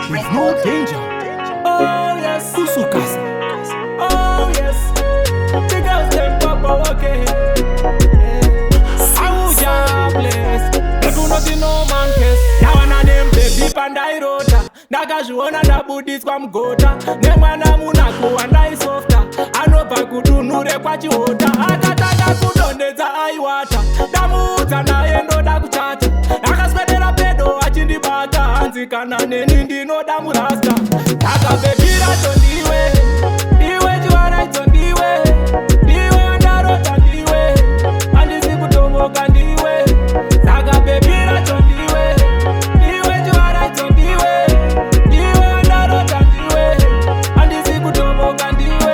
There's no danger. Oh yes, Kusukas. oh yes. The girls them papa okay. Auja bless. They do not no man case. Now one of them baby panda irota. Ndakazviona ndabudiswa mugota. Nemwana munaku andaisofta. Anobva kudunhure kwachihota. Akatanga kudonhedza aiwata. Ndamuudza naye ndoda kuchacha. Akaswedera pedo achindibata. Hanzi kana neni ndinoda murasta. Akabebira tondiwe. Iwe chiwaraito ndiwe. Ndiwe ndarota ndiwe. Handisi kutomoka ndiwe. Akabebira tondiwe. Iwe chiwaraito ndiwe. Ndiwe ndarota ndiwe. Handisi kutomoka ndiwe.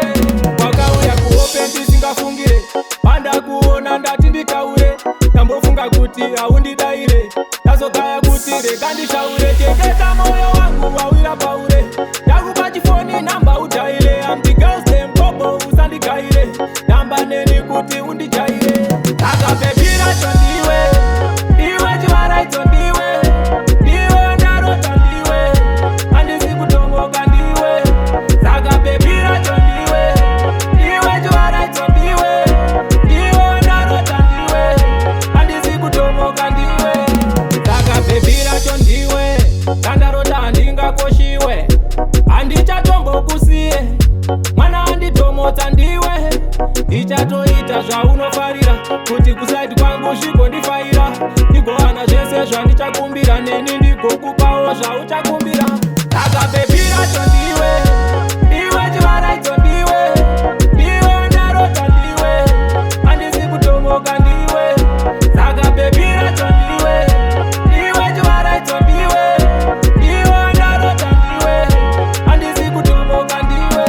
Wakauya kuhope ndisingafungire. Panda kuona ndati nditaure. Ndambofunga kuti haundidaire. Ndazogaya kuti rega ndishaure. Chengeta moyo wangu wawira paure. Ndakupa chifoni namba ujaire. I'm the girls them popo usandigaire. Namba neni kuti undijaire. Akabebira tondiwe. Iwe chiwaraito ndiwe. Ndiwe ndarota ndiwe. Handisi kutomoka ndiwe. Akabebira tondiwe. Iwe chiwaraito ndiwe. Ndiwe ndarota ndiwe. Handisi kutomoka ndiwe. Akabebira tondiwe. Ndarota handingakoshiwe. Handichatombokusiye. Mwana handitomotsa ndiwe. Ndichatoita zvaunofarira. Kuti kusaidi kwangu zvigondifaira. Ndigowana zvese zvandichakumbira. Neni ndigokupawo zvauchakumbira. Akabebira tondiwe. Iwe chiwaraito ndiwe. Ndiwe ndarota ndiwe. Handisi kutomoka ndiwe. Akabebira tondiwe. Iwe chiwaraito ndiwe. Ndiwe ndarota ndiwe. Handisi kutomoka ndiwe.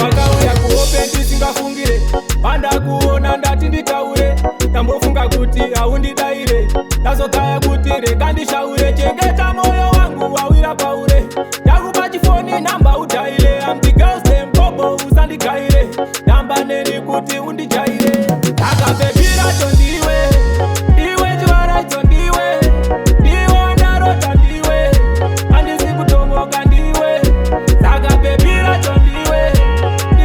Wakauya kuhope ndisingafungire. Panda kuona ndati nditaure. Ndambofunga kuti haundidaire. Ndazogaya kuti rega ndishaure. Chengeta moyo wangu wawira paure. Ndakupa chifoni namba ujaire. I'm the girls them popo usandigaire. Namba neni kuti undijaire. Akabebira tondiwe. Iwe chiwaraito ndiwe. Ndiwe ndarota ndiwe. Handisi kutomoka ndiwe. Akabebira tondiwe.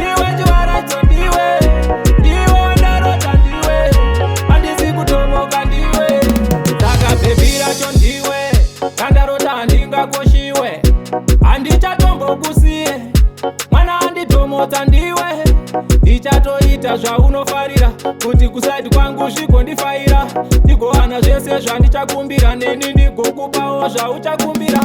Iwe chiwaraito ndiwe. Ndiwe ndarota ndiwe. Handisi kutomoka ndiwe. Akabebira tondiwe. Ndarota handingakoshiwe. Handichatombokusiye. Mwana handitomotsa ndiwe. Ndichatoita zvaunofarira. Kuti kusaidi kwangu zvigondifaira. Ndigowana zvese zvandichakumbira. Neni ndigokupawo zvauchakumbira.